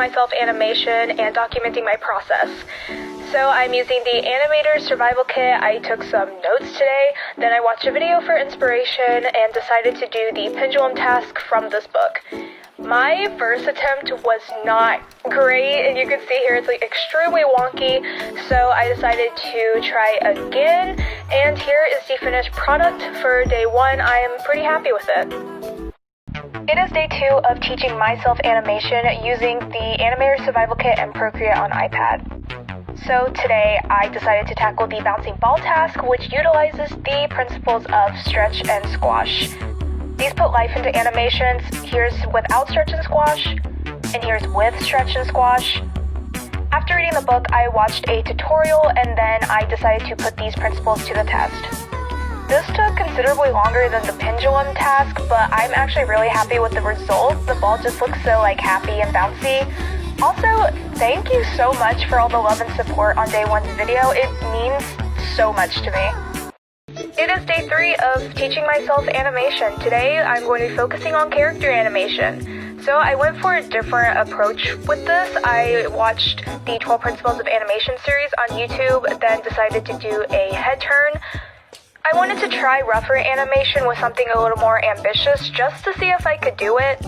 myself animation and documenting my process. So I'm using the Animator Survival Kit. I took some notes today, then I watched a video for inspiration and decided to do the pendulum task from this book. My first attempt was not great, and you can see here it's like extremely wonky, so I decided to try again, and here is the finished product for day 1. I am pretty happy with it. It is day 2 of teaching myself animation using the Animator Survival Kit and Procreate on iPad. So today I decided to tackle the bouncing ball task, which utilizes the principles of stretch and squash. These put life into animations. Here's without stretch and squash, and here's with stretch and squash. After reading the book, I watched a tutorial, and then I decided to put these principles to the test. This took considerably longer than the pendulum task, but I'm actually really happy with the result. The ball just looks so happy and bouncy. Also, thank you so much for all the love and support on day 1's video. It means so much to me. It is day 3 of teaching myself animation. Today, I'm going to be focusing on character animation. So I went for a different approach with this. I watched the 12 Principles of Animation series on YouTube, then decided to do a head turn. I wanted to try rougher animation with something a little more ambitious just to see if I could do it.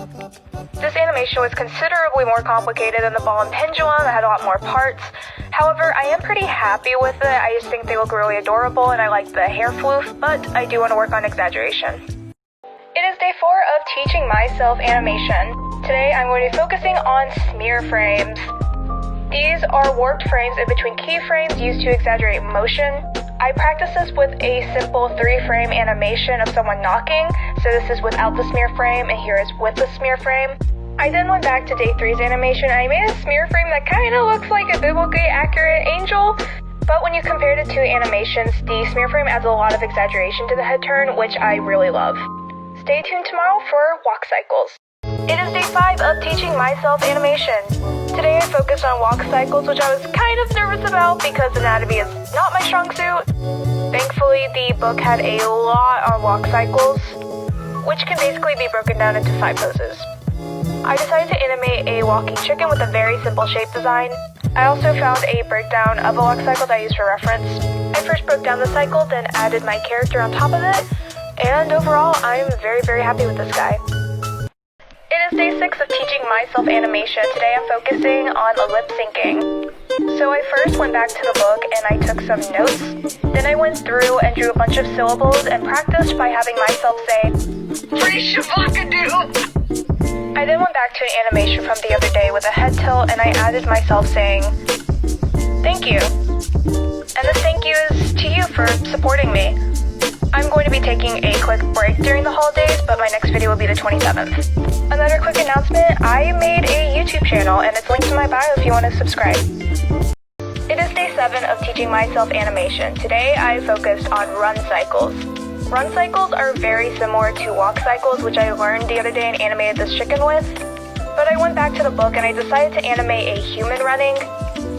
This animation was considerably more complicated than the ball and pendulum. It had a lot more parts. However, I am pretty happy with it. I just think they look really adorable and I like the hair floof, but I do want to work on exaggeration. It is day 4 of teaching myself animation. Today I'm going to be focusing on smear frames. These are warped frames in between keyframes used to exaggerate motion. I practice this with a simple 3-frame animation of someone knocking, so this is without the smear frame and here is with the smear frame. I then went back to day 3's animation and I made a smear frame that kind of looks like a biblically accurate angel, but when you compared it to animations, the smear frame adds a lot of exaggeration to the head turn, which I really love. Stay tuned tomorrow for walk cycles. It is day 5 of teaching myself animation. Today I focused on walk cycles, which I was kind of nervous about because anatomy is not my strong suit. Thankfully, the book had a lot on walk cycles, which can basically be broken down into 5 poses. I decided to animate a walking chicken with a very simple shape design. I also found a breakdown of a walk cycle that I used for reference. I first broke down the cycle, then added my character on top of it, and overall, I'm very happy with this guy. It is day 6 of teaching myself animation. Today I'm focusing on lip syncing. So I first went back to the book and I took some notes. Then I went through and drew a bunch of syllables and practiced by having myself say, "Free Shabakadoo!" I then went back to an animation from the other day with a head tilt and I added myself saying, "Thank you." And this thank you is to you for supporting me. I'm going to be taking a quick break during the holidays, but my next video will be the 27th. Another quick announcement, I made a YouTube channel and it's linked in my bio if you want to subscribe. It is day 7 of teaching myself animation. Today I focused on run cycles. Run cycles are very similar to walk cycles, which I learned the other day and animated this chicken with. But I went back to the book and I decided to animate a human running.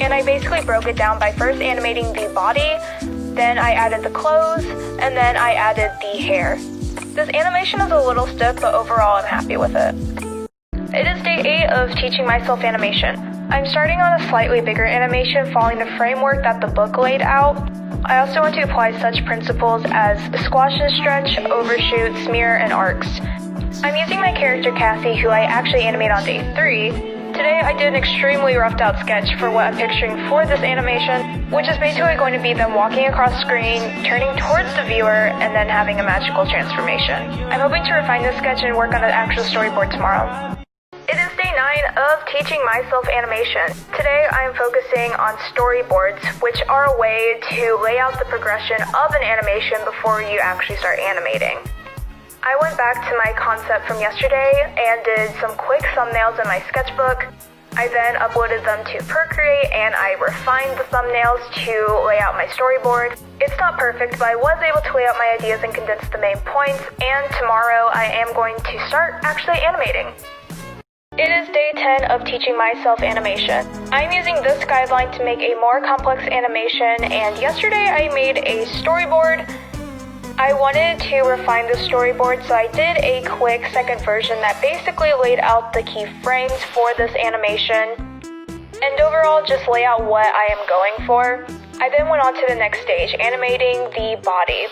And I basically broke it down by first animating the body, then I added the clothes, and then I added the hair. This animation is a little stiff, but overall I'm happy with it. It is day 8 of teaching myself animation. I'm starting on a slightly bigger animation following the framework that the book laid out. I also want to apply such principles as squash and stretch, overshoot, smear, and arcs. I'm using my character Cassie, who I actually animate on day 3. Today I did an extremely roughed out sketch for what I'm picturing for this animation, which is basically going to be them walking across screen, turning towards the viewer, and then having a magical transformation. I'm hoping to refine this sketch and work on an actual storyboard tomorrow. It is day 9 of teaching myself animation. Today I am focusing on storyboards, which are a way to lay out the progression of an animation before you actually start animating. I went back to my concept from yesterday and did some quick thumbnails in my sketchbook. I then uploaded them to Procreate and I refined the thumbnails to lay out my storyboard. It's not perfect, but I was able to lay out my ideas and condense the main points, and tomorrow I am going to start actually animating. It is day 10 of teaching myself animation. I'm using this guideline to make a more complex animation, and yesterday I made a storyboard. I wanted to refine the storyboard, so I did a quick second version that basically laid out the key frames for this animation. and overall just lay out what I am going for. I then went on to the next stage, animating the body.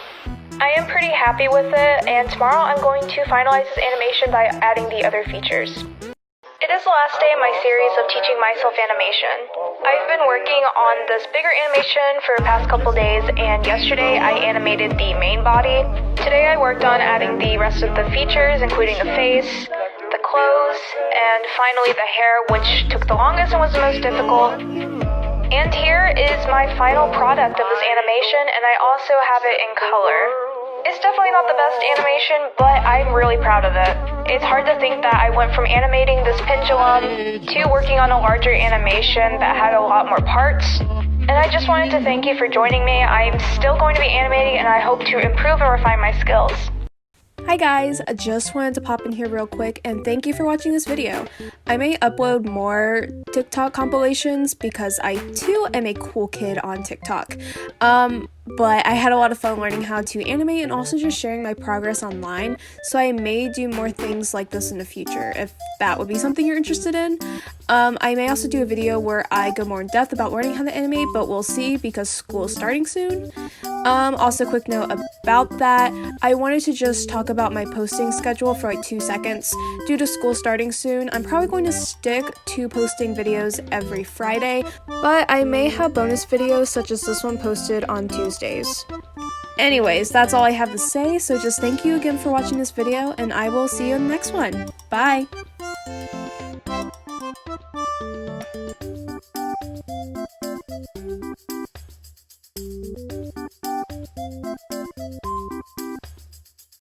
I am pretty happy with it, and tomorrow I'm going to finalize this animation by adding the other features. It is the last day in my series of teaching myself animation. I've been working on this bigger animation for the past couple days, and yesterday I animated the main body. Today I worked on adding the rest of the features, including the face, the clothes, and finally the hair, which took the longest and was the most difficult. And here is my final product of this animation, and I also have it in color. It's definitely not the best animation, but I'm really proud of it. It's hard to think that I went from animating this pendulum to working on a larger animation that had a lot more parts. And I just wanted to thank you for joining me. I'm still going to be animating, and I hope to improve and refine my skills. Hi guys, I just wanted to pop in here real quick and thank you for watching this video. I may upload more TikTok compilations because I too am a cool kid on TikTok. But I had a lot of fun learning how to animate and also just sharing my progress online, so I may do more things like this in the future if that would be something you're interested in. I may also do a video where I go more in depth about learning how to animate, but we'll see because school is starting soon. Also, quick note about that, I wanted to just talk about my posting schedule for like 2 seconds. Due to school starting soon, I'm probably going to stick to posting videos every Friday, but I may have bonus videos such as this one posted on Tuesdays. Anyways, that's all I have to say, so just thank you again for watching this video, and I will see you in the next one. Bye!